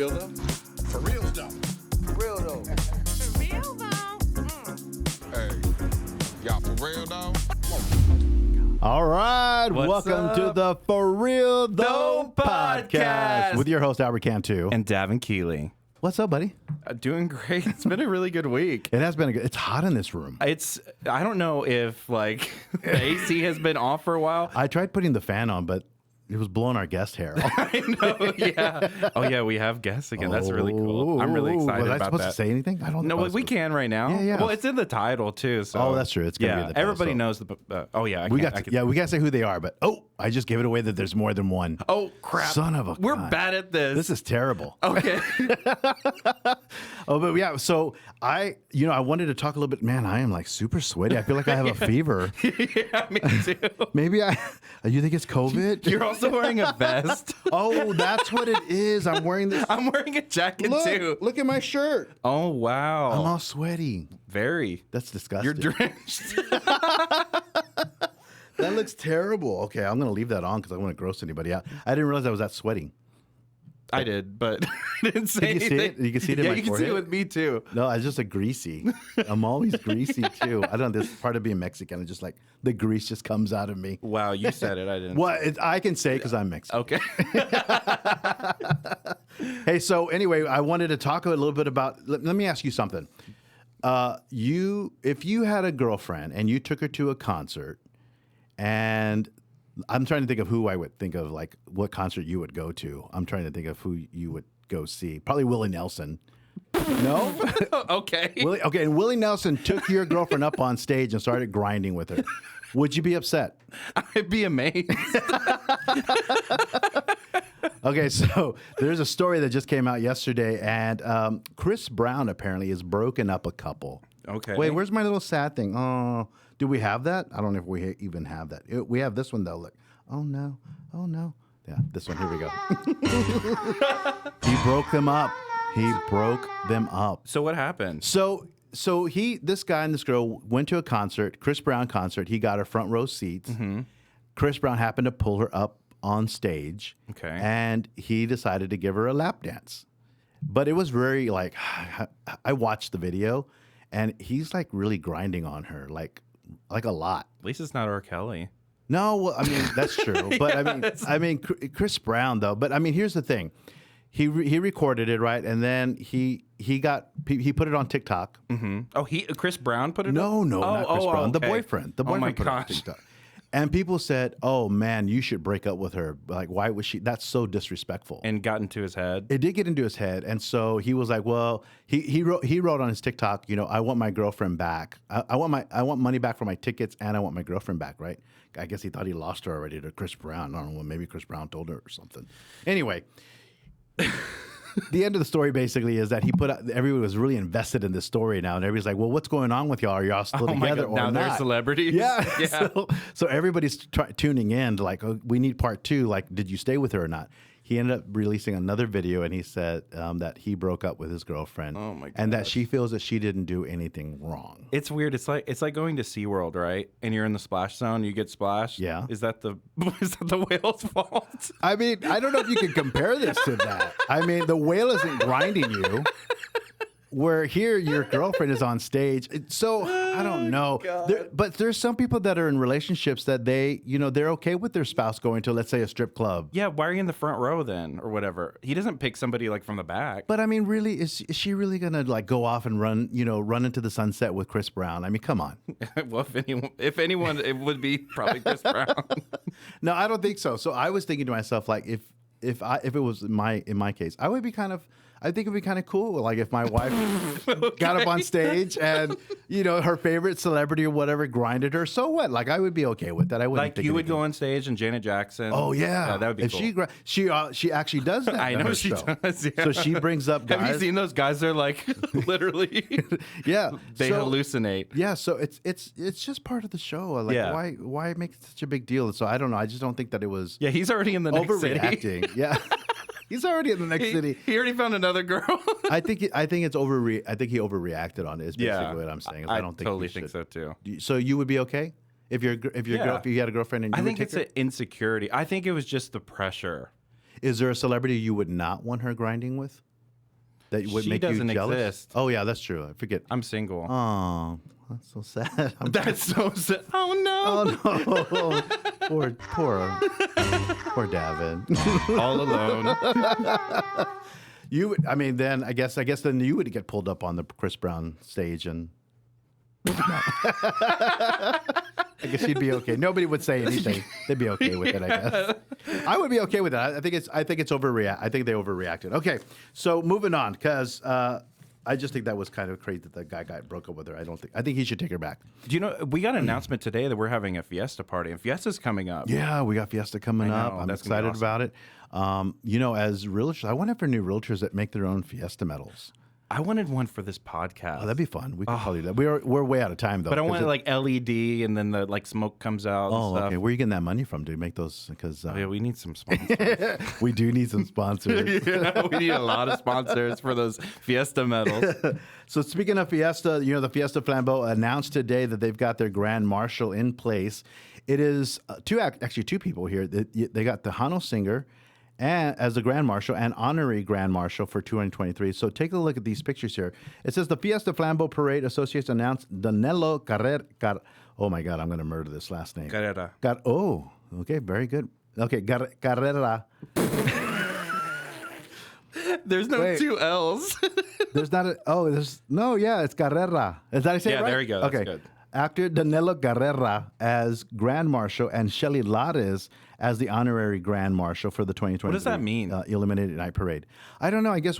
real though? For real stuff. For real though. For real though. Hey, y'all for real though? All right, What's welcome up? to the For Real Though podcast with your host Albert Cantu. And Davin Keeley. What's up, buddy? Doing great. It's been a really good week. It has been it's hot in this room. I don't know if the AC has been off for a while. I tried putting the fan on, but it was blowing our guest hair. I know, yeah. Oh yeah, we have guests again. That's really cool. I'm really excited was I about supposed that. to say anything? I don't know. No, we can right now. Yeah. Well, it's in the title too. So. Oh, that's true. It's gonna be in the title, everybody so. knows the. Oh yeah, We gotta say who they are, but I just gave it away that there's more than one. Oh crap! Son of a We're gun. bad at this. This is terrible. Okay. But yeah, so I wanted to talk a little bit. Man, I am like super sweaty. I feel like I have a fever. Yeah, me too. Maybe you think it's COVID? You're also wearing a vest. Oh, that's what it is. I'm wearing this. I'm wearing a jacket too. Look at my shirt. Oh wow. I'm all sweaty. Very. That's disgusting. You're drenched. That looks terrible. Okay, I'm gonna leave that on because I don't want to gross anybody out. I didn't realize I was that sweaty. I did, but I didn't say Can you see anything. it? You can see it in yeah, my you can see it forehead? with me too. No, I was just a greasy. I'm always greasy too. I don't know. This is part of being Mexican. It's just like the grease just comes out of me. Wow, you said it. I didn't. Well, I can say because I'm Mexican. Okay. Hey, so anyway, I wanted to talk a little bit about. Let me ask you something. If you had a girlfriend and you took her to a concert, and I'm trying to think of who I would think of, like what concert you would go to. I'm trying to think of who you would go see. Probably Willie Nelson. No? Okay. Okay, and Willie Nelson took your girlfriend up on stage and started grinding with her. Would you be upset? I'd be amazed. Okay, so there's a story that just came out yesterday, and Chris Brown apparently has broken up a couple. Okay. Wait, where's my little sad thing? Oh, do we have that? I don't know if we even have that. We have this one, though. Look. Oh, no. Oh, no. Yeah, this one. Here we go. He broke them up. He broke them up. So what happened? So this guy and this girl went to a concert, Chris Brown concert. He got her front row seats. Mm-hmm. Chris Brown happened to pull her up on stage. Okay. And he decided to give her a lap dance. But it was very like, I watched the video and he's like really grinding on her, like a lot. At least it's not R. Kelly. No, well, I mean, that's true. But I mean, Chris Brown though, but I mean, here's the thing. He recorded it, right? And then he put it on TikTok. Mm-hmm. Oh, Chris Brown put it No, up? not Chris Brown. Okay. The boyfriend. The boyfriend put it on TikTok. And people said, "Oh man, you should break up with her. Like, why was she? That's so disrespectful." And got into his head. It did get into his head, and so he was like, "Well, he wrote on his TikTok, I want my girlfriend back. I want money back for my tickets, and I want my girlfriend back." Right? I guess he thought he lost her already to Chris Brown. I don't know. Maybe Chris Brown told her or something. Anyway. The end of the story basically is that everyone was really invested in this story now, and everybody's like, "Well, what's going on with y'all? Are y'all still together or now not?" they're celebrities. Yeah. So everybody's tuning in to like, we need part 2. Like, did you stay with her or not? He ended up releasing another video, and he said that he broke up with his girlfriend. Oh my and that gosh. she feels that she didn't do anything wrong. It's weird. It's like going to SeaWorld, right? And you're in the splash zone, you get splashed. Yeah. Is that the whale's fault? I mean, I don't know if you can compare this to that. I mean, the whale isn't grinding you. Where here your girlfriend is on stage. So I don't know. But there's some people that are in relationships that they're okay with their spouse going to, let's say, a strip club. Yeah, why are you in the front row then, or whatever? He doesn't pick somebody like from the back. But I mean, really, is she really gonna go off and run into the sunset with Chris Brown? I mean, come on. Well, if anyone, it would be probably Chris Brown. No, I don't think so. So I was thinking to myself, like, if it was in my case, I think it'd be kind of cool, like if my wife got up on stage and her favorite celebrity or whatever grinded her. So what? Like, I would be okay with that. I wouldn't. Like think you would anything. go on stage and Janet Jackson. Oh yeah, that would be if cool. she actually does that. I on know her she show. does. Yeah. So she brings up guys. Have you seen those guys? They're like literally. Yeah, They hallucinate. Yeah, so it's just part of the show. Like, Yeah. why make such a big deal? So I don't know. I just don't think that it was. Yeah, he's already in the next city. Overreacting. Yeah. He's already in the next city. He already found another girl. I think it's I think he overreacted on it. Is basically what I'm saying. I don't think totally we think should. so too. So you would be okay if you had a girlfriend and you I would think take it's her? an insecurity. I think it was just the pressure. Is there a celebrity you would not want her grinding with? that would She make doesn't you jealous? exist. Oh yeah, that's true. I forget. I'm single. Oh, that's so sad. That's so sad. Oh no. Oh no, poor Davin. All alone. I mean, then I guess then you would get pulled up on the Chris Brown stage, and I guess you'd be okay. Nobody would say anything. They'd be okay with it, I guess. I would be okay with it. I think it's overreact. I think they overreacted. Okay, so moving on, because I just think that was kind of crazy that the guy broke up with her. I think he should take her back. Do you know we got an announcement today that we're having a Fiesta party, and Fiesta's coming up. Yeah, we got Fiesta coming up. I'm that's gonna be excited about it. As realtors, I wonder for new realtors that make their own Fiesta medals. I wanted one for this podcast. Oh, that'd be fun. We could probably do that. We're way out of time though. But I want like LED, and then the like smoke comes out. Oh, and stuff. okay. Where are you getting that money from to make those? Because Yeah, we need some sponsors. we do need some sponsors. Yeah, we need a lot of sponsors for those Fiesta medals. So speaking of Fiesta, the Fiesta Flambeau announced today that they've got their Grand Marshal in place. It is two people here. They got the Hano singer and as the Grand Marshal and honorary Grand Marshal for 2023. So take a look at these pictures here. It says the Fiesta Flambeau Parade Association announced Danilo Carrera. Oh my God, I'm going to murder this last name. Carrera. Okay, very good. Okay, Carrera. There's no Wait. two L's. There's not it's Carrera. Is that I say it Yeah, right? there you go. That's okay. good. Actor Danilo Carrera as Grand Marshal and Shelly Lares as the honorary Grand Marshal for the 2023. What does that mean? Eliminated Night Parade. I don't know. I guess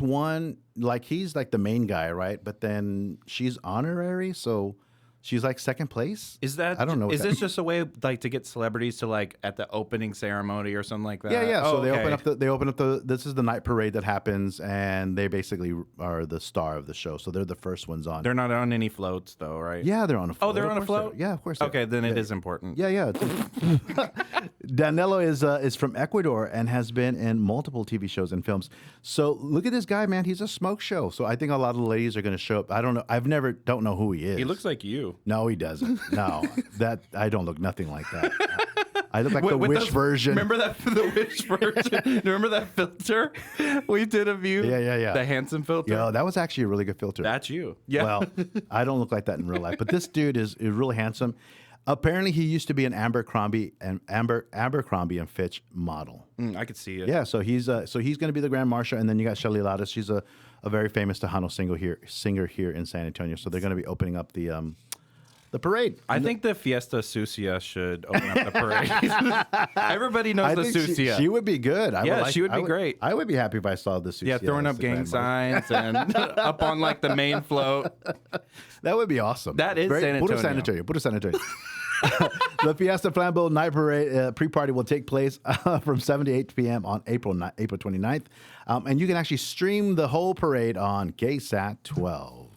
he's like the main guy, right? But then she's honorary, so she's like second place. Is that? I don't know. Is this just a way like to get celebrities to like at the opening ceremony or something like that? Yeah. Oh, So they okay. open up the. This is the night parade that happens, and they basically are the star of the show. So they're the first ones on. They're not on any floats though, right? Yeah, they're on a float. Oh, they're Of on a course float? Yeah, of course. they are. Okay, then it is important. Yeah. Danilo is from Ecuador and has been in multiple TV shows and films. So look at this guy, man. He's a smoke show. So I think a lot of the ladies are going to show up. I don't know. Don't know who he is. He looks like you. No, he doesn't. No, I don't look nothing like that. I look like the With Wish those- version. Remember the Wish version? Remember that filter we did of you? Yeah. The handsome filter. Yo, that was actually a really good filter. That's you. Yeah. Well, I don't look like that in real life, but this dude is really handsome. Apparently, he used to be an Abercrombie and Fitch model. I could see it. Yeah, so he's going to be the Grand Marshal, and then you got Shelly Lares. She's a very famous Tejano singer here in San Antonio. So they're going to be opening up the parade. I think the Fiesta Sucia should open up the parade. Everybody knows the think Sucia. she would be good. She would be great. I would be happy if I saw the Sucia. Yeah, throwing as up the gang Grand Marshal. signs and up on like the main float. That would be awesome. That is San Put Antonio. San Antonio. The Fiesta Flambeau Night Parade pre-party will take place from 7 to 8 p.m. on April 29th. And you can actually stream the whole parade on KSAT 12.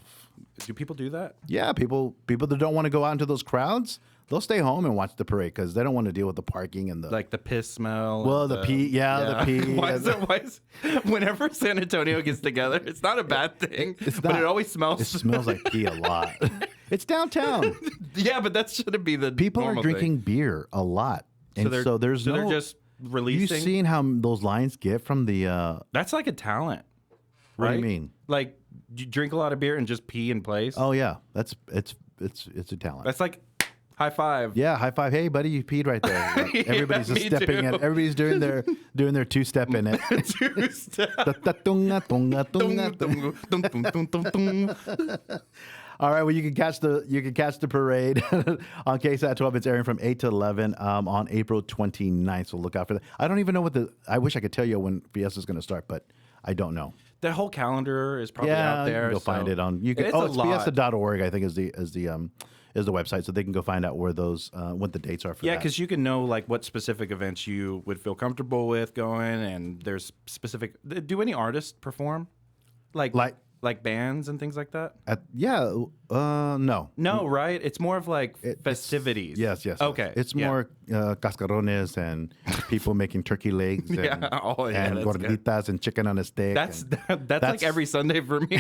Do people do that? Yeah, people that don't want to go out into those crowds, they'll stay home and watch the parade because they don't want to deal with the parking and the... Like the piss smell. Well, and the pee, the pee. Why is whenever San Antonio gets together, it's not a bad thing, but it always smells. It smells like pee a lot. It's downtown. Yeah, but that shouldn't be the People are normal drinking thing. beer a lot. And so they're just releasing. You seen how those lines get from the... That's like a talent. What right? do you mean? Like you drink a lot of beer and just pee in place. Oh, yeah. It's a talent. That's like high five. Yeah, high five. Hey, buddy, you peed right there. Like, everybody's just me stepping too. in. Everybody's doing their two-step in it. Two-step. Tunga, tunga, tunga, tunga. All right, well, you can catch the parade on KSAT 12. It's airing from 8 to 11 on April 29th, so look out for that. I don't even know I wish I could tell you when Fiesta's going to start, but I don't know. That whole calendar is probably out there. You'll find it on. It's lot. fiesta.org, I think, is the website, so they can go find out where those what the dates are for that. Yeah, because you can know like what specific events you would feel comfortable with going, and there's specific. Do any artists perform, like bands and things like that? No. No, right? It's more of like festivities. Yes. Okay. It's more cascarones and people making turkey legs and, and and that's good. gorditas and chicken on a stick. That's like every Sunday for me.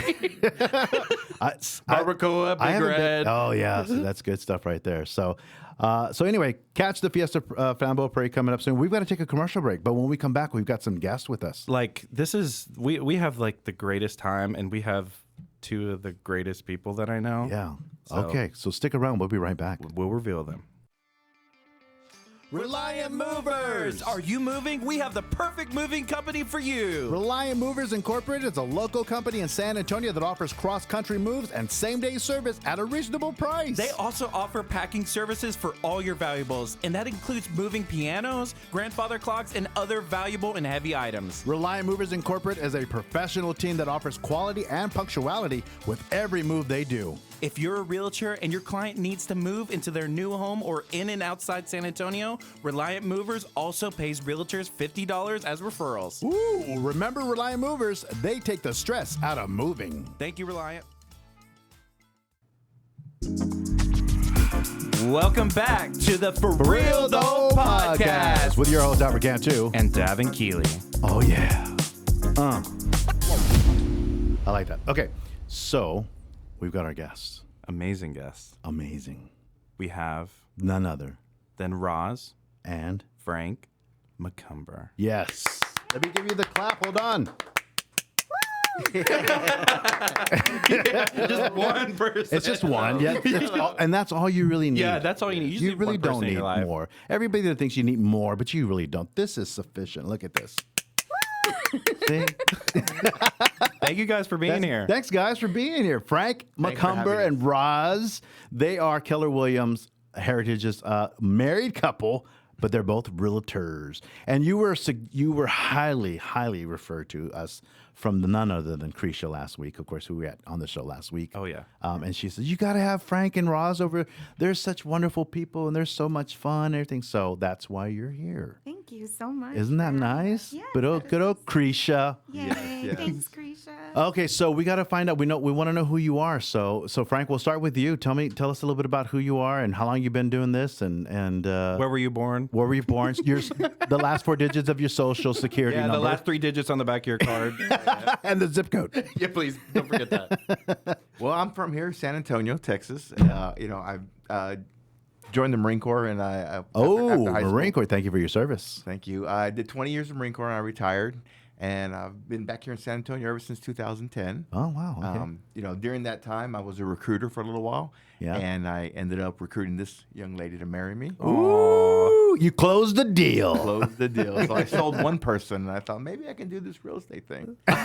Barbacoa, Big Red. Oh yeah, so that's good stuff right there. So So anyway, catch the Fiesta Flambeau Parade coming up soon. We've got to take a commercial break, but when we come back, we've got some guests with us. Like, this is, we have like the greatest time, and we have two of the greatest people that I know. Yeah. So- Okay, so stick around. We'll be right back. We'll reveal them. Reliant Movers! Are you moving? We have the perfect moving company for you. Reliant Movers Incorporated is a local company in San Antonio that offers cross-country moves and same-day service at a reasonable price. They also offer packing services for all your valuables, and that includes moving pianos, grandfather clocks, and other valuable and heavy items. Reliant Movers Incorporated is a professional team that offers quality and punctuality with every move they do. If you're a realtor and your client needs to move into their new home or in and outside San Antonio, Reliant Movers also pays realtors $50 as referrals. Ooh, remember Reliant Movers? They take the stress out of moving. Thank you, Reliant. Welcome back to the For Real Though podcast with your host, Davin Cantu. and Davin Keeley. Oh, yeah. I like that. Okay, so we've got our guests. Amazing guests. Amazing. We have None other. then Roz, And Frank McCumber. yes. Let me give you the clap. Hold on. Just one person. It's just one. Yeah, and that's all you really need. Yeah, that's all you need. You just You need really one person don't in need your life. more. Everybody that thinks you need more, but you really don't. This is sufficient. Look at this. See? Thank you guys for being here. Thanks, guys, for being here. Frank Thanks for having McCumber us. and Roz. They are Keller Williams Heritage's married couple, but they're both realtors. And you were highly referred to us from none other than Krisha last week, of course, who we had on the show last week. Oh, yeah. And she says, you got to have Frank and Roz over. They're such wonderful people, and they're so much fun and everything. So that's why you're here. Thank you so much. Isn't that nice? Yes. Good old Krisha. Yay. yes. Thanks, Krisha. Okay, so we got to find out. We want to know who you are. So Frank, we'll start with you. Tell us a little bit about who you are and how long you've been doing this, and Where were you born? where were you born? The last 4 digits of your social security Yeah, number. the last 3 digits on the back of your card. and the zip code. Yeah, please don't forget that. Well, I'm from here, San Antonio, Texas. I joined the Marine Corps, and after high school. Marine Corps. Thank you for your service. Thank you. I did 20 years of Marine Corps, and I retired. And I've been back here in San Antonio ever since 2010. Oh wow. Okay. During that time, I was a recruiter for a little while. Yeah. And I ended up recruiting this young lady to marry me. Ooh, you closed the deal. Closed the deal. So I sold one person, and I thought maybe I can do this real estate thing. Oh,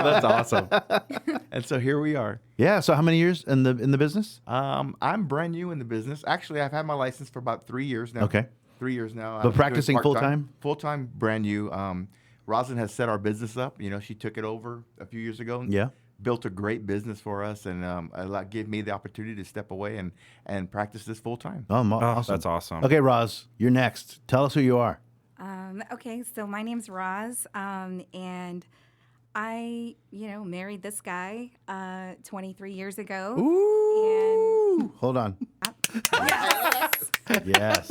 that's awesome. And so here we are. Yeah. So how many years in the business? I'm brand new in the business. Actually, I've had my license for about 3 years now. Okay. 3 years now. But practicing full-time? Full-time, brand new. Roslyn has set our business up. She took it over a few years ago. Yeah. Built a great business for us, and gave me the opportunity to step away and practice this full-time. Oh, Oh, awesome. that's awesome. Okay, Roz, you're next. Tell us who you are. Okay, so my name's Roz, and I, married this guy 23 years ago. Ooh. Hold on. Yes. Yes.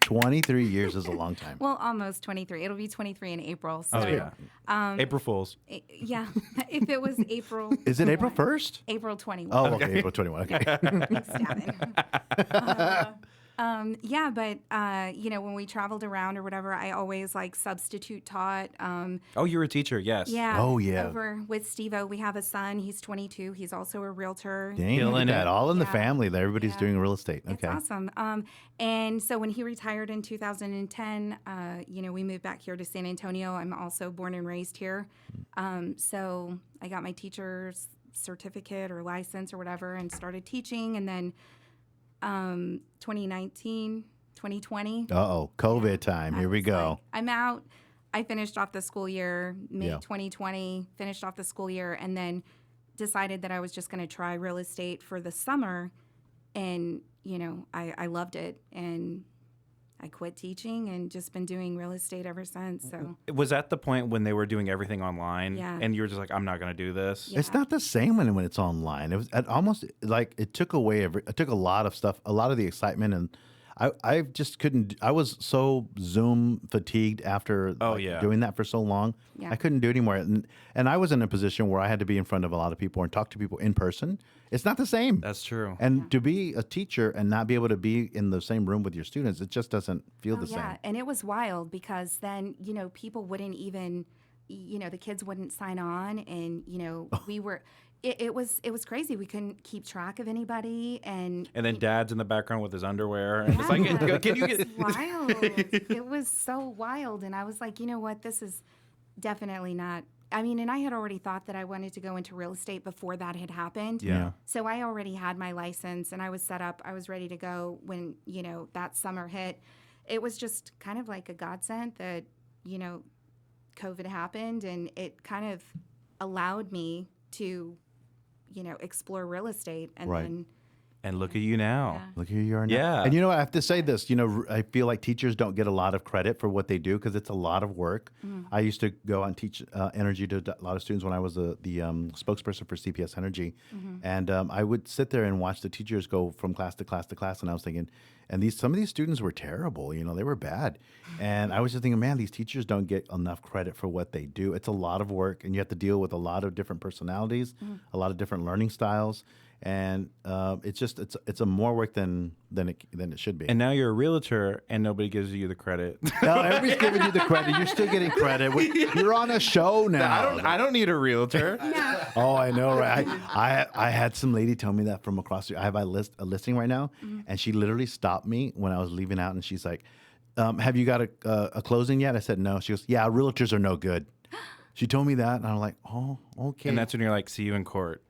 23 years is a long time. Well, almost 23. It'll be 23 in April. So, Oh, yeah. April Fools. yeah. If it was April. Is it April 21. 1st? April 21. Oh, okay. April 21. Okay. Thanks, Davin. Yeah, but when we traveled around or whatever, I always substitute taught. Oh, you're a teacher, yes. Yeah. Oh, yeah. Over with Steve-O, we have a son. He's 22. He's also a realtor. Dang, look at Killing that. it. All in the Yeah. family. Everybody's Yeah. doing real estate. It's Okay. awesome. And so when he retired in 2010, we moved back here to San Antonio. I'm also born and raised here. So I got my teacher's certificate or license or whatever and started teaching. And then 2019, 2020. Uh-oh. COVID time. Here we go. I'm out. I finished off the school year, May Yeah. 2020, finished off the school year, and then decided that I was just going to try real estate for the summer. And, I loved it. And I quit teaching and just been doing real estate ever since. So, Was that the point when they were doing everything online? Yeah. And you were just like, I'm not going to do this? Yeah. It's not the same when it's online. It was almost like it took away it took a lot of stuff, a lot of the excitement, and I just couldn't. I was so Zoom fatigued after doing that for so long. Yeah. I couldn't do it anymore. And I was in a position where I had to be in front of a lot of people and talk to people in person. It's not the same. That's true. And to be a teacher and not be able to be in the same room with your students, it just doesn't feel the Yeah, same. and it was wild because then, people wouldn't even, the kids wouldn't sign on, and, we were, it was crazy. We couldn't keep track of anybody, and then Dad's in the background with his underwear. And it's like, yeah, can you it get... was wild. It was so wild, and I was like, you know what, this is definitely not. I mean, and I had already thought that I wanted to go into real estate before that had happened. Yeah. So I already had my license and I was set up. I was ready to go when, that summer hit. It was just kind of like a godsend that, COVID happened, and it kind of allowed me to, explore real estate. And Right. then And look at you now. Yeah. Look, here you are now. Yeah. And I have to say this, I feel like teachers don't get a lot of credit for what they do because it's a lot of work. I used to go out and teach energy to a lot of students when I was the spokesperson for CPS Energy. And I would sit there and watch the teachers go from class to class to class. And I was thinking, some of these students were terrible, they were bad. And I was just thinking, man, these teachers don't get enough credit for what they do. It's a lot of work, and you have to deal with a lot of different personalities, a lot of different learning styles. And it's a more work than it should be. And now you're a realtor, and nobody gives you the credit. No, everybody's giving you the credit. You're still getting credit. You're on a show now. I don't need a realtor. Oh, I know, right? I had some lady tell me that from across the. I have a listing right now, and she literally stopped me when I was leaving out, and she's like, "Have you got a closing yet?" I said no. She goes, "Yeah, realtors are no good." She told me that, and I'm like, "Oh, okay." And that's when you're like, see you in court.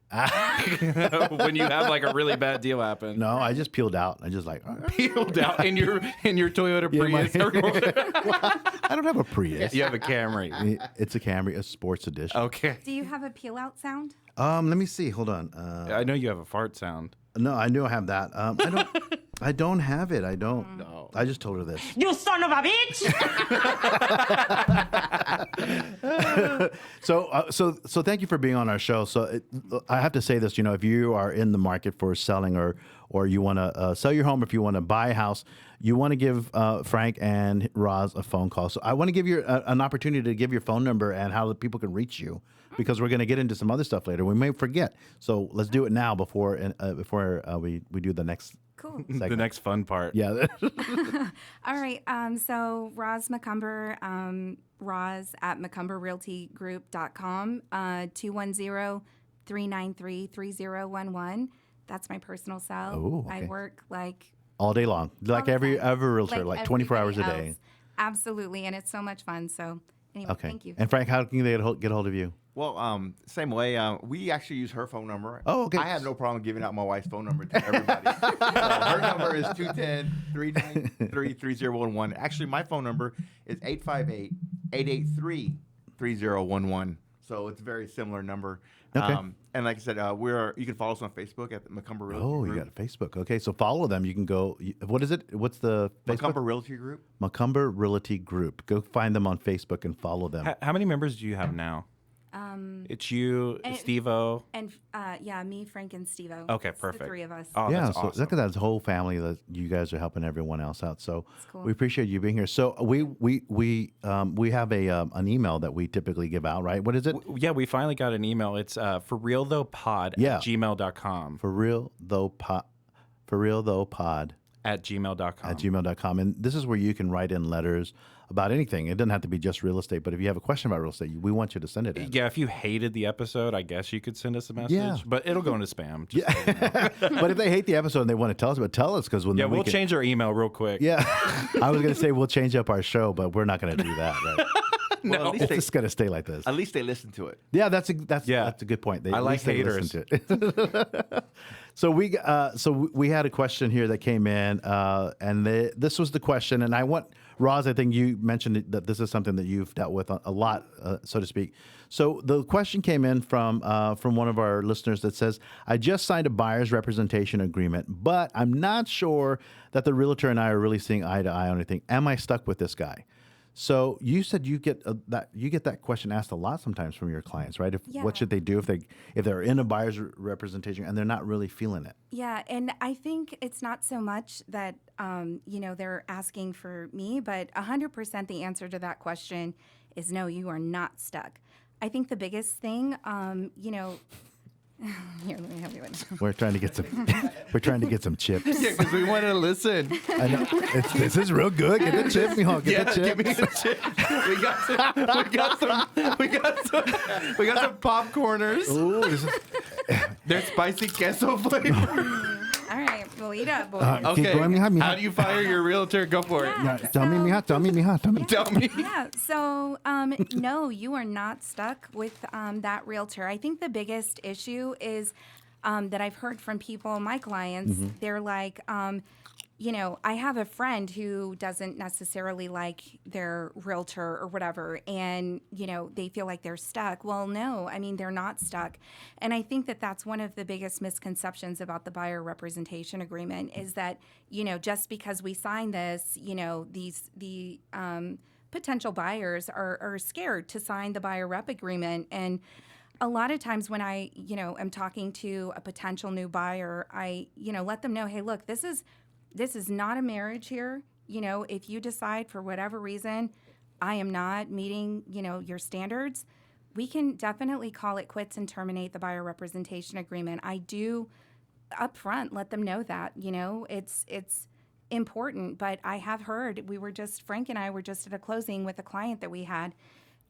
When you have like a really bad deal happen. No, I just peeled out. I just like Peeled out in your Toyota Prius. I don't have a Prius. You have a Camry. It's a Camry, a sports edition. Okay. do you have a peel out sound? Let me see. Hold on. I know you have a fart sound. No, I knew I have that. I don't have it. I don't. No. I just told her this. You son of a bitch! So thank you for being on our show. So I have to say this, if you are in the market for selling or you want to sell your home, if you want to buy a house, you want to give Frank and Roz a phone call. So I want to give you an opportunity to give your phone number and how the people can reach you, because we're going to get into some other stuff later. We may forget. So let's do it now before we do the next Cool. segment. The next fun part. Yeah. All right. So Roz McCumber, Roz at McCumberRealtyGroup.com, 210-393-3011. That's my personal cell. Oh, okay. I work All day long. Like all the every time. realtor, like 24 hours a everybody day. else. Absolutely. And it's so much fun. So anyway, Okay. thank you. And Frank, how can they get hold of you? Well, same way. We actually use her phone number. Oh, okay. I have no problem giving out my wife's phone number to everybody. Her number is 210-393-3011. Actually, my phone number is 858-883-3011. So it's a very similar number. Okay. And like I said, you can follow us on Facebook at the McCumber Realty Oh, Group. you got Facebook. Okay, so follow them. You can go. What is it? What's the Facebook? McCumber Realty Group. McCumber Realty Group. Go find them on Facebook and follow them. How many members do you have now? It's you, and- Steve-O. And me, Frank, and Steve-O. Okay, It's perfect. The three of us. Oh, Yeah, that's so awesome. look at that whole family that you guys are helping everyone else out. So cool. we appreciate you being here. So we have an email that we typically give out, right? What is it? Yeah, we finally got an email. It's ForRealThoPod Yeah. at gmail.com. For real though pod At gmail.com. at gmail.com. And this is where you can write in letters about anything. It doesn't have to be just real estate, but if you have a question about real estate, we want you to send it in. Yeah, if you hated the episode, I guess you could send us a message. Yeah. But it'll go into spam. Just so you know. But if they hate the episode and they want to tell us, tell us because Yeah, we'll change our email real quick. Yeah, I was going to say we'll change up our show, but we're not going to do that. Right? Well, at least It's just going to stay like this. At least they listen to it. Yeah, that's a good point. I at like least they haters. listen to it. So we had a question here that came in, and this was the question, and I want Roz. I think you mentioned that this is something that you've dealt with a lot, so to speak. So the question came in from one of our listeners that says, "I just signed a buyer's representation agreement, but I'm not sure that the realtor and I are really seeing eye to eye on anything. Am I stuck with this guy?" So you said you get that question asked a lot sometimes from your clients, right? What should they do if they're in a buyer's representation and they're not really feeling it? Yeah, and I think it's not so much that they're asking for me, but 100% the answer to that question is no. You are not stuck. I think the biggest thing, here, let me help you with it. We're trying to get some. We're trying to get some chips. Yeah, because we want to listen. I know. This is real good. Get the chips, mijo. Get the chips. Give me the chips. We got some popcorners. Ooh, this is, They're spicy queso flavor. All right, we'll eat up, boys. keep Okay. going, mija, mija. How do you fire your realtor? Go for it. Yeah. Tell me, mija. Tell me, mija. Tell me. Tell me. Yeah. So, no, you are not stuck with that realtor. I think the biggest issue is that I've heard from people, my clients, they're like, I have a friend who doesn't necessarily like their realtor or whatever, and, they feel like they're stuck. Well, no, I mean, they're not stuck. And I think that that's one of the biggest misconceptions about the buyer representation agreement is that, just because we sign this, the potential buyers are scared to sign the buyer rep agreement. And a lot of times when I, am talking to a potential new buyer, I, let them know, hey, look, this is not a marriage here. If you decide for whatever reason I am not meeting, your standards, we can definitely call it quits and terminate the buyer representation agreement. I do up front let them know that, it's important, but I have heard, Frank and I were just at a closing with a client that we had.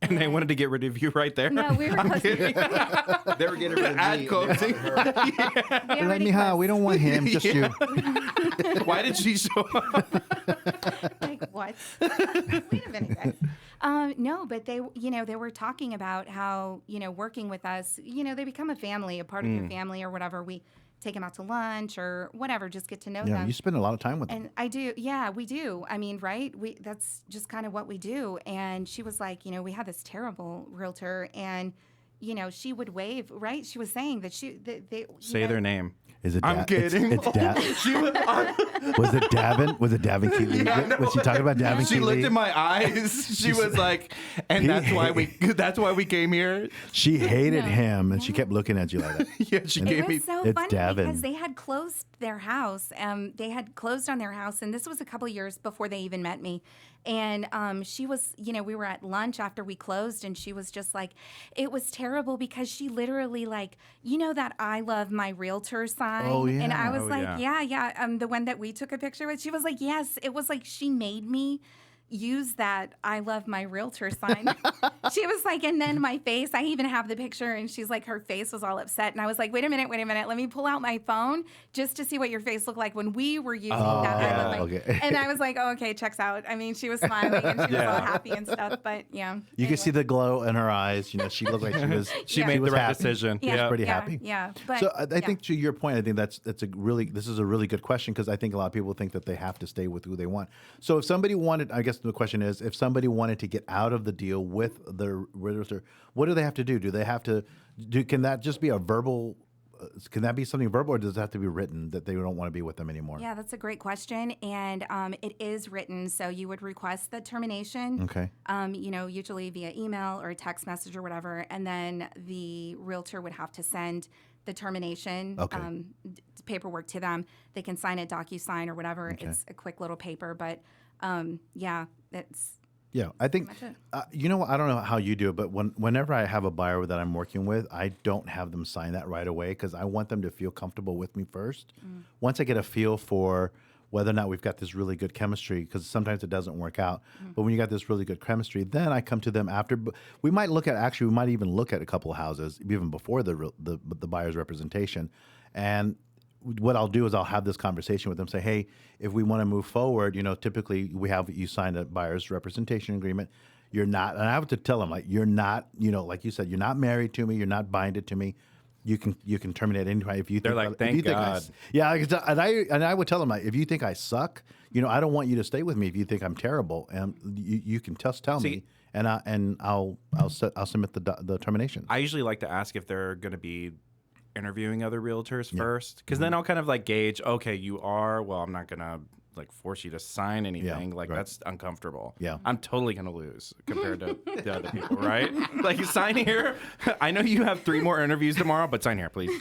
And they wanted to get rid of you right there. No, we were closing. They were getting rid of At me. closing. Let me, ha. We don't want him. Just you. Why did she show up? Like, what? Wait a minute, guys. No, but they were talking about how, working with us, they become a family, a part of your family or whatever. We take them out to lunch or whatever, just get to know Yeah, them. you spend a lot of time with them. And I do. Yeah, we do. I mean, right? That's just kind of what we do. And she was like, we had this terrible realtor and, she would wave, right? She was saying that they Say their name. Is it? I'm kidding. It's Davin. Was it Davin? Was it Davin Keeley? Yeah, no. Was she talking about Davin She Keeley? looked in my eyes. She was like, and that's why we came here. She hated him, and she kept looking at you like that. Yeah, she It gave me. was so It's funny Davin. because they had closed their house. They had closed on their house, and this was a couple years before they even met me. And she was, we were at lunch after we closed, and she was just like, it was terrible because she literally like, that I love my realtor sign. Oh, yeah. And I was Oh, like, yeah. yeah, the one that we took a picture with. She was like, yes. It was like she made me use that I love my realtor sign. She was like, and then my face, I even have the picture, and she's like, her face was all upset. And I was like, wait a minute, let me pull out my phone just to see what your face looked like when we were using that. I love my, okay. And I was like, oh, okay, checks out. I mean, she was smiling and she was all happy and stuff, but yeah. You could see the glow in her eyes. She looked like she was. She Yeah. made the was right happy. decision. Yeah. She was pretty yeah, happy. Yeah. But, So I yeah. think to your point, I think this is a really good question because I think a lot of people think that they have to stay with who they want. So if somebody wanted, I guess the question is, if somebody wanted to get out of the deal with the realtor, what do they have to do? Do they have to can that just be a verbal? Can that be something verbal, or does it have to be written that they don't want to be with them anymore? Yeah, that's a great question, and it is written. So you would request the termination. Okay. Usually via email or a text message or whatever, and then the realtor would have to send the termination paperwork to them. They can sign a DocuSign or whatever. Okay. It's a quick little paper, but it's. Yeah, I think, Pretty much I don't know how you do it, but whenever I have a buyer that I'm working with, I don't have them sign that right away because I want them to feel comfortable with me first. Once I get a feel for whether or not we've got this really good chemistry, because sometimes it doesn't work out, but when you got this really good chemistry, then I come to them after. We might even look at a couple of houses even before the buyer's representation, and what I'll do is I'll have this conversation with them, say, hey, if we want to move forward, typically we have you sign a buyer's representation agreement. You're not, and I have to tell them, like, you're not, like you said, you're not married to me, you're not binded to me. You can terminate anytime if you think. They're like, if you thank think God. and I would tell them, like, if you think I suck, I don't want you to stay with me if you think I'm terrible, and you can just tell me, and I'll submit the termination. I usually like to ask if they're going to be interviewing other realtors first, because then I'll kind of like gauge, okay, you are, well, I'm not going to like force you to sign anything. Like that's uncomfortable. Yeah. I'm totally gonna lose compared to the other people, right? Like sign here. I know you have 3 more interviews tomorrow, but sign here, please.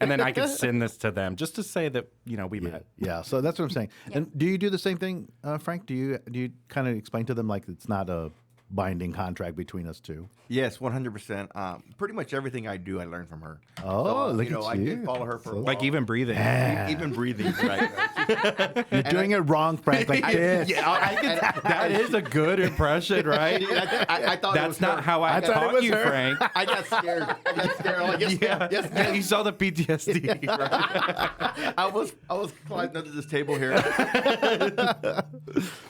And then I can send this to them just to say that we met. Yeah, so that's what I'm saying. And do you do the same thing, Frank? Do you kind of explain to them like it's not a binding contract between us two? Yes, 100%. Pretty much everything I do, I learn from her. Oh, look you know, at I you. did follow her for a while. Like even breathing. Even breathing, right? You're doing it wrong, Frank. Like this. That is a good impression, right? I thought it was That's not her. how I thought it taught was you, her. Frank. I got scared. I'm like, yes, Yeah, you saw the PTSD. Right? I was climbing under this table here.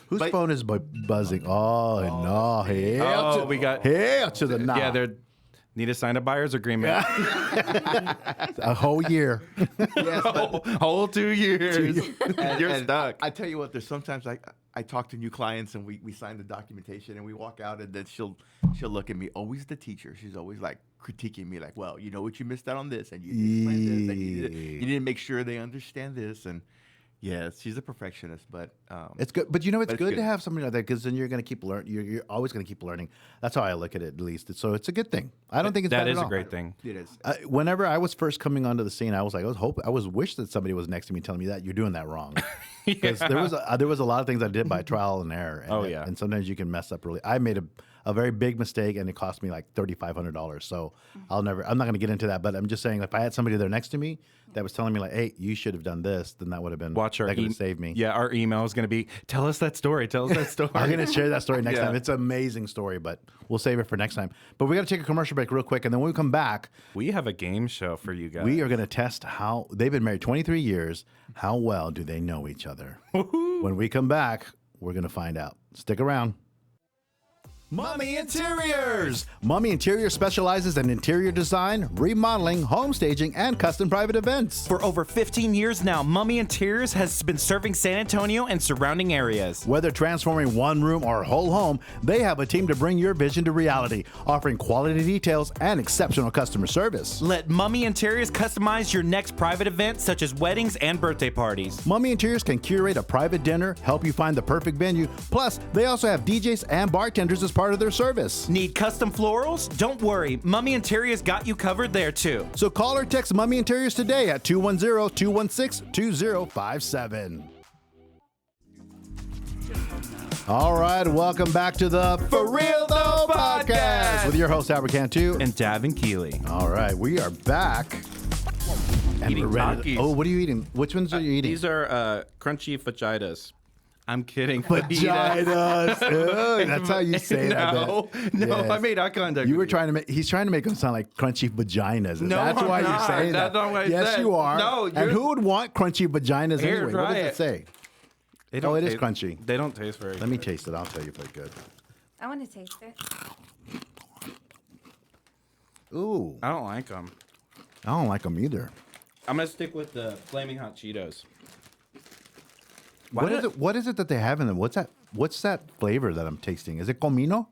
Whose But- phone is buzzing? Oh, no. Oh, we got. Hell to the Yeah, knob. they need to sign a buyer's agreement. A whole year. Yes, but, Whole 2 years. You're and stuck. I tell you what, there's sometimes I talk to new clients and we sign the documentation and we walk out and then she'll look at me, always the teacher. She's always like critiquing me, like, well, you know what, you missed out on this and you didn't explain this and you didn't make sure they understand this. And yeah, she's a perfectionist, but It's good, but you know, it's But it's good to good. have something like that because then you're going to keep learning. You're always going to keep learning. That's how I look at it, at least. So it's a good thing. I don't think it's That bad is at a all. great thing. it is. Whenever I was first coming onto the scene, I was like, I was wish that somebody was next to me telling me that you're doing that wrong. Because there was a lot of things I did by trial and error. And, Oh, yeah. and sometimes you can mess up really. I made a very big mistake and it cost me like $3,500. So I'm not going to get into that. But I'm just saying, if I had somebody there next to me that was telling me like, hey, you should have done this, then that would have been That could have saved me. Yeah, our email is going to be, tell us that story. Tell us that story. I'm going to share that story next Yeah. time. It's an amazing story, but we'll save it for next time. But we got to take a commercial break real quick. And then when we come back, We have a game show for you guys. we are going to test how they've been married 23 years. How well do they know each other? When we come back, we're going to find out. Stick around. Mummy Interiors! Mummy Interiors specializes in interior design, remodeling, home staging, and custom private events. For over 15 years now, Mummy Interiors has been serving San Antonio and surrounding areas. Whether transforming one room or a whole home, they have a team to bring your vision to reality, offering quality details and exceptional customer service. Let Mummy Interiors customize your next private event, such as weddings and birthday parties. Mummy Interiors can curate a private dinner, help you find the perfect venue, plus they also have DJs and bartenders as part of their service. Need custom florals? Don't worry, Mummy Interiors got you covered there too. So call or text Mummy Interiors today at 210-216-2057. All right, welcome back to the For Real Though podcast with your host Albert Cantu. and Davin Keeley. All right, we are back. And Eating we're ready to- Takis. Oh, what are you eating? Which ones are you eating? These are crunchy fajitas. I'm kidding. vaginas. Ugh, that's how you say it. I No, bet. no, Yes. I made eye contact. You were with trying to make. He's trying to make them sound like crunchy vaginas. And No, that's I'm why you're not. saying that. That's not what I yes, said. you are. No, and you're- who would want crunchy vaginas Here, anyway? try What does it. it say? They Oh, it is taste- crunchy. They don't taste very. Let me taste it. I'll tell you if they're good. I want to taste it. Ooh, I don't like them. I don't like them either. I'm gonna stick with the flaming hot Cheetos. Why What did- is it? What is it that they have in them? What's that? What's that flavor that I'm tasting? Is it comino?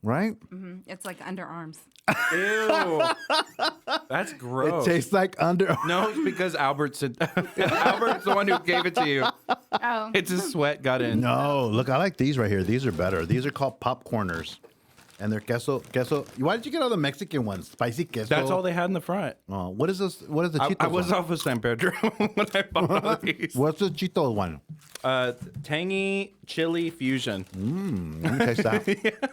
Right? It's like underarms. Ew. That's gross. It tastes like under. No, it's because Albert's the one who gave it to you. Oh. It's his sweat got in. No, look, I like these right here. These are better. These are called popcorners. And they're queso. Why did you get all the Mexican ones? Spicy queso. That's all they had in the front. Oh, what is this? What is the I Cheetos was one? off of San Pedro when I bought all these. What's the Cheetos one? Tangy chili fusion. Let me taste that.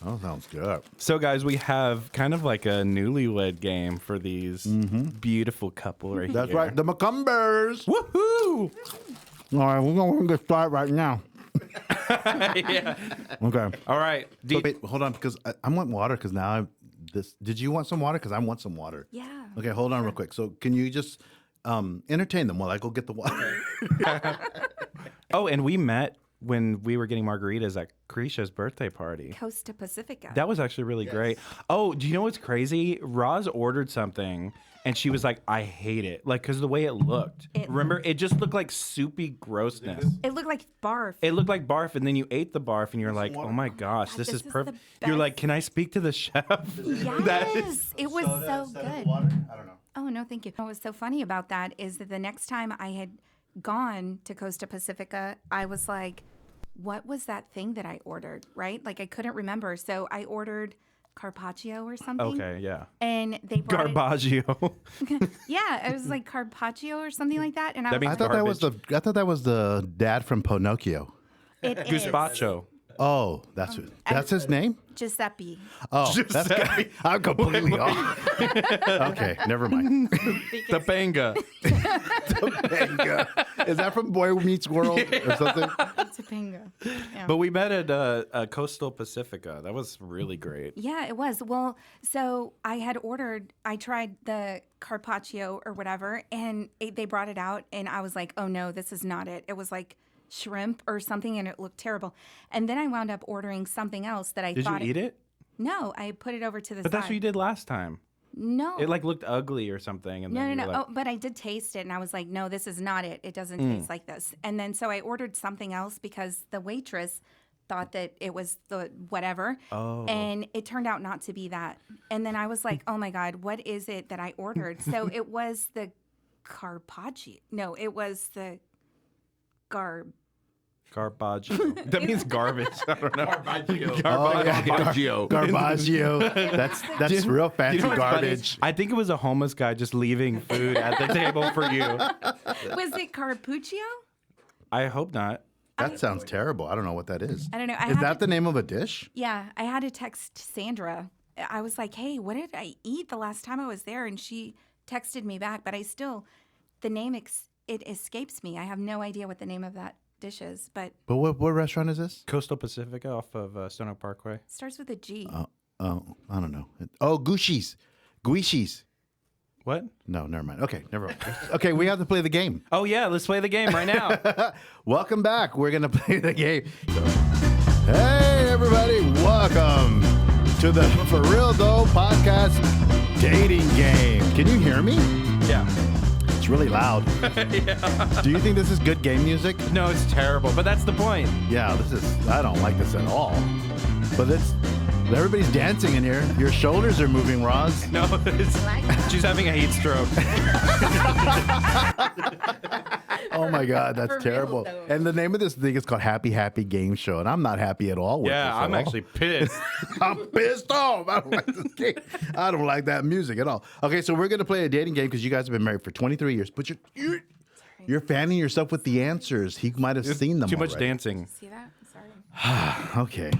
Oh, sounds good. So, guys, we have kind of like a newlywed game for these beautiful couple right That's here. right. The McCumbers. Woohoo! All right, we're going to get started right now. Yeah. Okay. All right. So, wait, hold on, because I want water. Because now did you want some water? Because I want some water. Yeah. Okay, hold on real quick. So, can you just entertain them while I go get the water? Oh, and we met when we were getting margaritas at Krisha's birthday party. Costa Pacifica. That was actually really great. Oh, do you know what's crazy? Roz ordered something and she was like, I hate it. Like, because of the way it looked. Remember? It just looked like soupy grossness. It looked like barf. It looked like barf, and then you ate the barf, and you're like, "Oh my gosh, this is the perfect." You're like, best. "Can I speak to the chef?" Yes, it was so good. Water? I don't know. Oh no, thank you. What was so funny about that is that the next time I had gone to Costa Pacifica, I was like, what was that thing that I ordered, right? Like, I couldn't remember. So I ordered carpaccio or something. Okay, yeah. And they brought Garbaggio. yeah, it was like carpaccio or something like that. And I That was means like, I thought that was the dad from Pinocchio. it is Guzpacho. Oh, that's his name? Giuseppe. Oh, that's good. I'm completely off. Okay, never mind. Topanga. Is that from Boy Meets World or something? Topanga. Yeah. But we met at Coastal Pacifica. That was really great. Yeah, it was. Well, so I tried the carpaccio or whatever, and they brought it out, and I was like, oh no, this is not it. It was like shrimp or something, and it looked terrible. And then I wound up ordering something else that I Did thought. you eat it? No, I put it over to the But side. that's what you did last time. No. It like looked ugly or something. And No, then no, you no. were like, Oh, but I did taste it, and I was like, no, this is not it. It doesn't taste like this. And then so I ordered something else because the waitress thought that it was the whatever. Oh. And it turned out not to be that. And then I was like, oh my God, what is it that I ordered? So it was the carpaccio. No, it was the Garbaggio. That means garbage. I don't know. Garbaggio. Oh, yeah. Garbaggio. Garbaggio. That's real fancy You know what's funny? garbage. I think it was a homeless guy just leaving food at the table for you. Was it carpaccio? I hope not. That sounds terrible. I don't know what that is. I don't know. Is that the name of a dish? Yeah, I had to text Sandra. I was like, hey, what did I eat the last time I was there? And she texted me back, but the name, it escapes me. I have no idea what the name of that dish is, but But what restaurant is this? Coastal Pacifica off of Stone Oak Parkway. starts with a G. Oh, I don't know. Oh, Guishis. What? No, never mind. Okay, never mind. Okay, we have to play the game. Oh, yeah. Let's play the game right now. Welcome back. We're going to play the game. Hey, everybody. Welcome to the For Real Though podcast dating game. Can you hear me? Yeah. It's really loud. Yeah. Do you think this is good game music? No, it's terrible, but that's the point. Yeah, I don't like this at all. But everybody's dancing in here. Your shoulders are moving, Roz. No, she's having a heat stroke. Oh my God, that's For real, terrible. though. And the name of this thing is called Happy Happy Game Show, and I'm not happy at all with this. Yeah, at I'm all. actually pissed. I'm pissed off. I don't like this game. I don't like that music at all. Okay, so we're gonna play a dating game because you guys have been married for 23 years. But you're fanning yourself with the answers. He might have seen them. Too much already. dancing. See that? Sorry. Okay.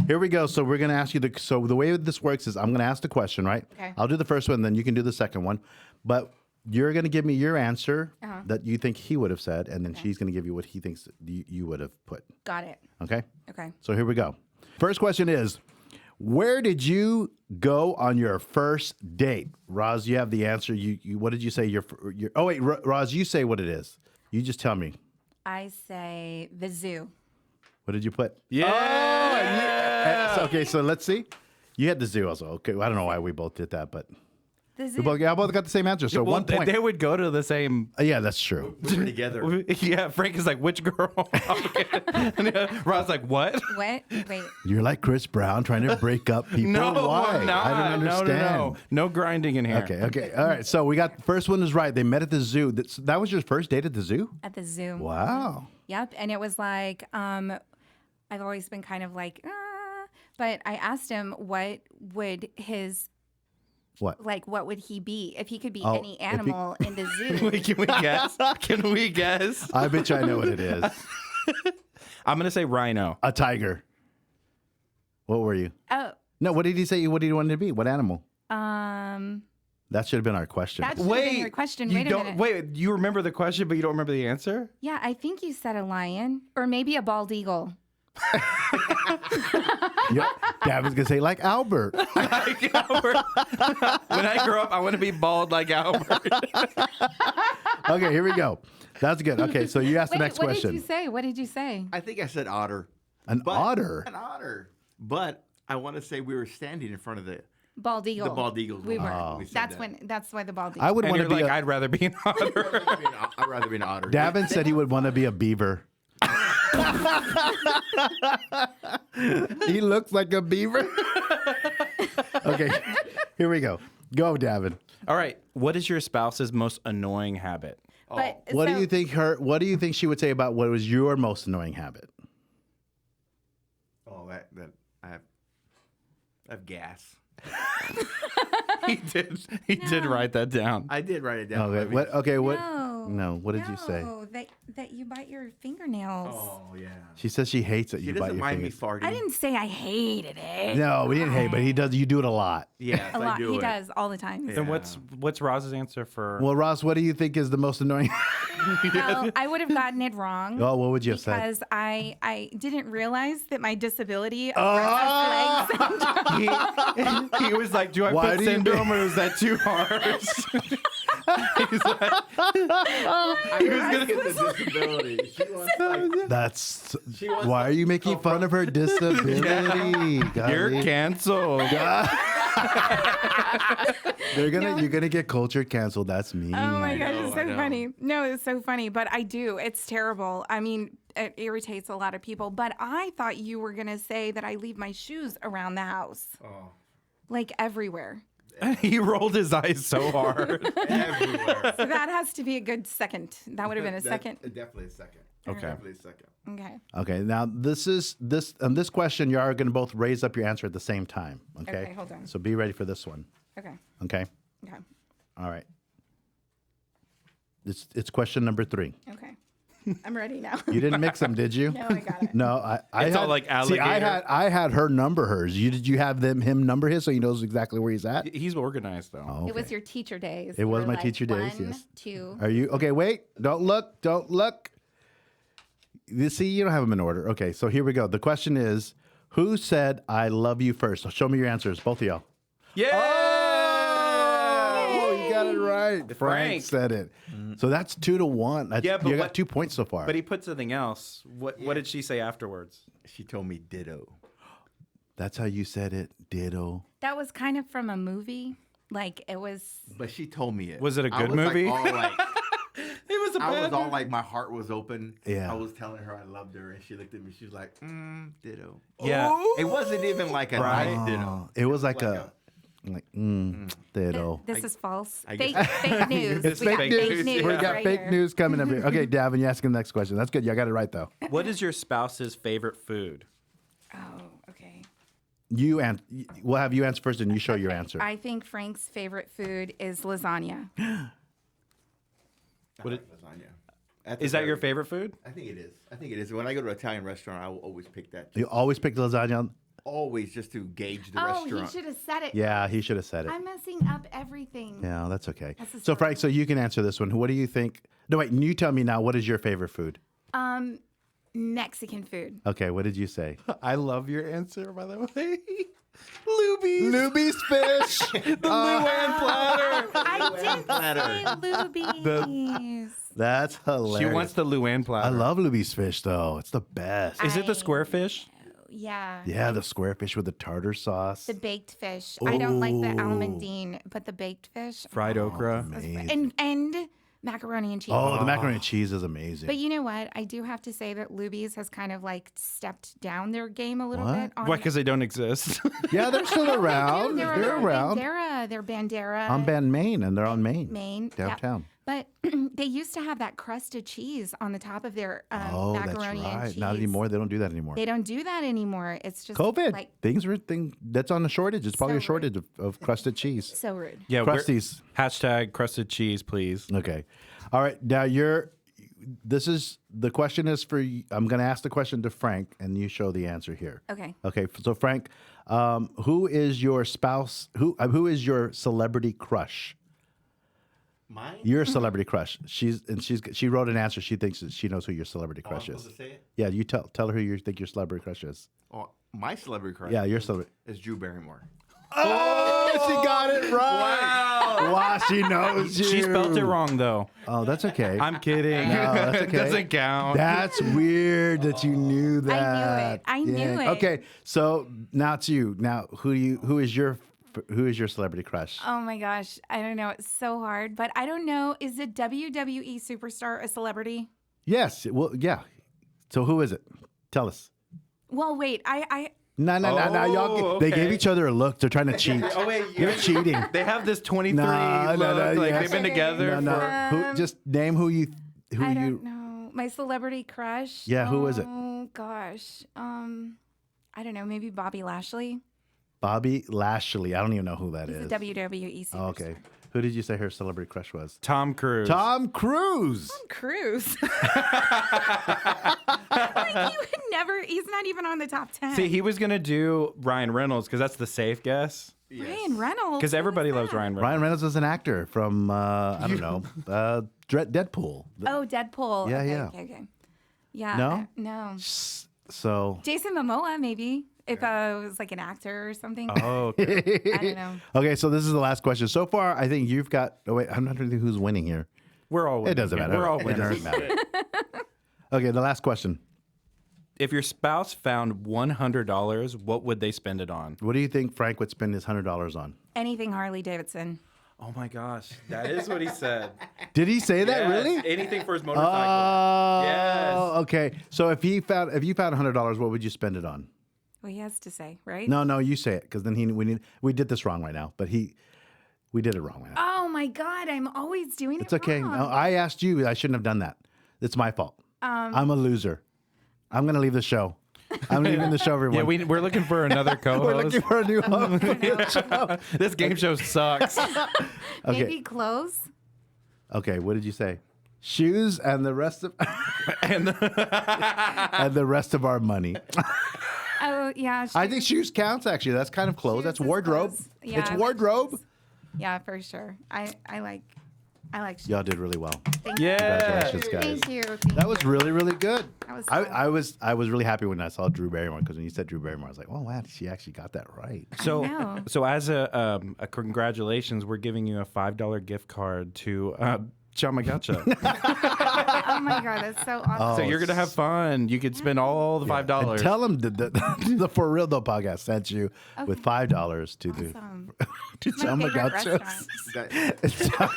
Here we go. So we're gonna ask you so the way this works is I'm gonna ask the question, right? Okay. I'll do the first one, then you can do the second one. But you're gonna give me your answer that you think he would have said, and then she's gonna give you what he thinks you would have put. Got it. Okay? Okay. So here we go. First question is, where did you go on your first date? Roz, you have the answer. You what did you say? Your oh wait, Roz, you say what it is. You just tell me. I say the zoo. What did you put? Yeah. Okay, so let's see. You had the zoo also. Okay, I don't know why we both did that, but The zoo. we both got the same answer. So Well, 1 point. They would go to the same. Yeah, that's true. We're together. Yeah, Frank is like, which girl? And Rod's like, what? What? Wait. You're like Chris Brown trying to break up people. No, Why? I'm not. I don't understand. No grinding in here. Okay. All right. So we got first one is right. They met at the zoo. That was your first date at the zoo? At the zoo. Wow. Yep. And it was like, I've always been kind of like, but I asked him what would his, What? what would he be if he could be Oh, any if he- animal in the zoo? Can we guess? Can we guess? I bet you I know what it is. I'm gonna say rhino. A tiger. What were you? Oh, No, what did he say? What did he want to be? What animal? that That should have been our question. should have been your question. you Wait a don't minute. wait. You remember the question, but you don't remember the answer. Yeah, I think you said a lion or maybe a bald eagle. Yeah, Davin's gonna say like Albert. Like Albert. When I grow up, I want to be bald like Albert. Okay, here we go. That's good. Okay, so you asked the Wait, next what question. did you say? What did you say? I think I said otter. An otter. An otter. But I want to say we were standing in front of the Bald eagle. The bald eagles. We were. Oh. We said That's that. when. That's why the bald eagle. I would And want you're to be. like, a, I'd rather be an otter. I'd rather be an otter. Davin said he would want to be a beaver. He looks like a beaver. Okay, here we go. Go, Davin. All right. What is your spouse's most annoying habit? But What do so- you think What do you think she would say about what was your most annoying habit? Oh, that I have gas. He did write that down. I did write it down. Okay. I mean- What? Okay. What? No. No. What did you say? No, that you bite your fingernails. Oh yeah. She says she hates it. She You bite doesn't your mind me fingers. farting. I didn't say I hated it. No, we didn't hate, but he does. You do it a lot. Yes, A lot. I do He it. does all the time. Then what's Roz's answer for? Well, Ross, what do you think is the most annoying? Well, I would have gotten it wrong. Oh, what would you have said? Because I didn't realize that my disability Oh! of restless legs. He was like, "Do I Why put do you syndrome or is that too hard?" He's like, He was gonna get the disability. She wants like, That's. wants Why are you making fun of her disability? "You're Golly. canceled." You're gonna get cultured canceled. That's me. Oh my gosh, it's I so know. funny. No, it's so funny, but I do. It's terrible. I mean, it irritates a lot of people. But I thought you were gonna say that I leave my shoes around the house, like everywhere. He rolled his eyes so hard. everywhere. So that has to be a good second. That would have been a second. Definitely a second. Okay. Definitely a second. Okay. Okay. Now this question, you are going to both raise up your answer at the same time. Okay. Okay, hold on. So be ready for this one. Okay. Okay. Okay. All right. It's question number 3. Okay. I'm ready now. You didn't mix them, did you? No, I got it. No, I It's had, all like See, alligator. I had her number hers. Did you have him number his so he knows exactly where he's at? He's organized though. Oh, It was okay. your teacher days. It was We're my like, teacher days, 1, yes. 2. Are you okay? Wait, don't look. You see, you don't have them in order. Okay, so here we go. The question is, who said "I love you" first? So show me your answers, both of y'all. Yeah. Oh, you got it right. Frank Frank. said it. So that's 2-1. That's, Yeah, but you got what- 2 points so far. But he put something else. What did she say afterwards? She told me ditto. That's how you said it. Ditto. That was kind of from a movie. Like it was. But she told me it. Was it a I good was, movie? Like, all like, It was a I was all like, my heart was open. Yeah. I was telling her I loved her, and she looked at me. She was like, ditto. Yeah. It wasn't even like a Right. nice ditto. It was like Like ditto. This is false. I Fake, guess- fake news. It's We got fake fake news. news. We got right fake here. news coming up here. Okay, Davin, you asking the next question. That's good. You got it right though. What is your spouse's favorite food? Oh, okay. We'll have you answer first, and you show your answer. I think Frank's favorite food is lasagna. What lasagna. At the Is that your very- favorite food? I think it is. I think it is. When I go to an Italian restaurant, I will always pick that. You always pick lasagna. Always just to gauge the Oh, restaurant. he should have said it. Yeah, he should have said it. I'm messing up everything. Yeah, that's okay. That's So Frank, historical. so you can answer this one. What do you think? No, wait. You tell me now. What is your favorite food? Mexican food. Okay, what did you say? I love your answer, by the way. Luby's. Luby's fish. The Luann platter. I didn't platter. say Luby's. That's hilarious. She wants the Luann platter. I love Luby's fish though. It's the best. Is it the I- square fish? Yeah. Yeah, the square fish with the tartar sauce. The baked fish. I don't like the Ooh. almondine, but the baked fish. Fried okra. Amazing. And macaroni and cheese. Oh, the macaroni and cheese is amazing. But you know what? I do have to say that Luby's has kind of like stepped down their game a little What? bit. Why? Because they don't exist. yeah, they're still around. They're around. Bandera. They're Bandera. I'm Van Maine, and they're on Maine. Maine. yeah. Downtown. But they used to have that crusted cheese on the top of their Oh, that's macaroni and right. cheese. Not anymore. They don't do that anymore. They don't do that anymore. It's just COVID. like That's on the shortage. It's probably a So shortage of crusted cheese. so rude. Yeah, we're- Crusties. Hashtag crusted cheese, please. Okay. All right. Now the question is for you. I'm going to ask the question to Frank, and you show the answer here. Okay. Okay. So Frank, who is your spouse? Who is your celebrity crush? Mine? Your celebrity crush. She wrote an answer. She thinks that she knows who your celebrity Oh, I'm crush is. supposed to say it? Yeah. You tell her who you think your celebrity crush is. Oh, my celebrity crush. Yeah, your celebrity. is Drew Barrymore. Oh, she got it right. Wow, she knows you. She spelled it wrong, though. Oh, that's okay. I'm kidding. No, that's okay. Doesn't count. That's weird that you knew that. I knew it. Okay, so now it's you. Now, who is your celebrity crush? Oh my gosh. I don't know. It's so hard. But I don't know. Is a WWE superstar a celebrity? Yes. Well, yeah. So who is it? Tell us. Well, wait. No. Y'all, they gave okay. each other a look. They're trying to cheat. Oh wait, You're cheating. They have this 23 No, look. Like yes. they've been together. No. For, Who, just name who you. Who I you? don't know. My celebrity crush. Yeah, who is it? Oh gosh. I don't know. Maybe Bobby Lashley. Bobby Lashley. I don't even know who that He's is. a WWE superstar. Oh, okay. Who did you say her celebrity crush was? Tom Cruise. Tom Cruise. Cruise. Like you would never. He's not even on the top 10. See, he was gonna do Ryan Reynolds because that's the safe guess. Ryan Reynolds. Because everybody What is loves that? Ryan Reynolds. Ryan Reynolds is an actor from I don't know Deadpool. Oh, Deadpool. Yeah, okay, yeah. Okay. Yeah. No? No. So Jason Momoa, maybe. If I was like an actor or something. Oh, okay. I don't know. okay, so this is the last question. So far, I think you've got. Oh wait, I'm not thinking who's winning here. We're all It winners. doesn't matter. We're all It winners. doesn't matter. Okay, the last question. If your spouse found $100, what would they spend it on? What do you think Frank would spend his $100 on? Anything Harley Davidson. Oh my gosh, that is what he said. Did he say that Yes, really? Anything for his motorcycle. Oh, Yes. okay. So if you found $100, what would you spend it on? What he has to say, right? No, you say it because then we did this wrong right now, but we did it wrong right now. Oh my God, I'm always doing It's it okay. wrong. No, I asked you. I shouldn't have done that. It's my fault. I'm a loser. I'm gonna leave the show. I'm leaving the show, everyone. Yeah, we're looking for another co-host. We're looking for a new host for the show. This game show sucks. Okay. Maybe clothes. Okay, what did you say? Shoes and the rest of and and the rest of our money. Oh yeah. I think shoes counts actually. That's kind of clothes. That's Shoes is wardrobe. clothes. Yeah, It's I like wardrobe. shoes. Yeah, for sure. I like shoes. Y'all did really well. Thank you. yeah. Congratulations, guys. Thank you. That was really, really good. That was I was really happy when I saw Drew Barrymore because when you said Drew Barrymore, I was like, oh wow, she actually got that right. know. So as a congratulations, we're giving you a $5 gift card to Chamagacha. Oh my God, that's so awesome. So you're gonna have fun. You could spend all the $5. And tell them the For Real Though podcast sent you with $5 to the Awesome. to My favorite Chamagacha. restaurant.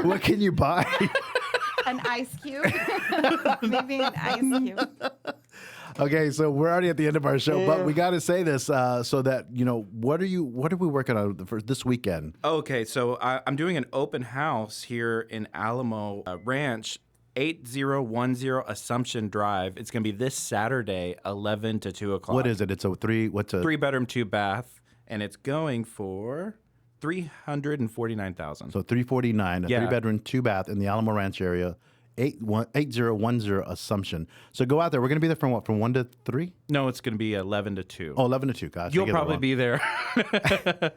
What can you buy? An ice cube. Maybe an ice cube. Okay, so we're already at the end of our show, but we got to say this so that what are we working on for this weekend? Okay, so I'm doing an open house here in Alamo Ranch, 8010 Assumption Drive. It's going to be this Saturday, 11 to 2 o'clock. What is it? It's a 3-bedroom, 2-bath, and it's going for $349,000. So 349, a Yeah. 3-bedroom, 2-bath in the Alamo Ranch area, 8010 Assumption. So go out there. We're going to be there from what? From 1 to 3? No, it's going to be 11 to 2. Oh, 11 to 2. Gosh, You'll probably be there.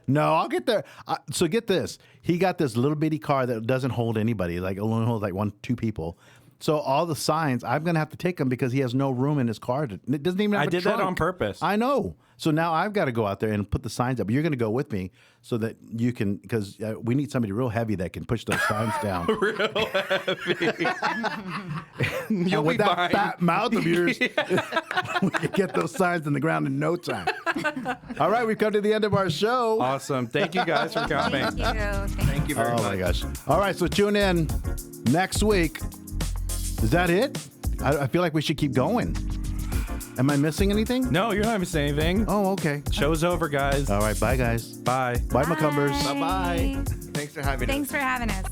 No, I'll get there. So get this. He got this little bitty car that doesn't hold anybody. Like it only holds like 2 people. So all the signs, I'm going to have to take them because he has no room in his car. It doesn't even have I a did that trunk. on purpose. I know. So now I've got to go out there and put the signs up. You're going to go with me so that you can, because we need somebody real heavy that can push those signs down. Real heavy. You'll And with be that fine. fat mouth of yours, we can get those signs in the ground in no time. All right, we've come to the end of our show. Awesome. Thank you guys for coming. Thank you. Thank you very Oh much. my gosh. All right, so tune in next week. Is that it? I feel like we should keep going. Am I missing anything? No, you're not missing anything. Oh, okay. Show's over, guys. All right, bye guys. Bye. Bye, McCumbers. Bye. Thanks for having us. Thanks for having us.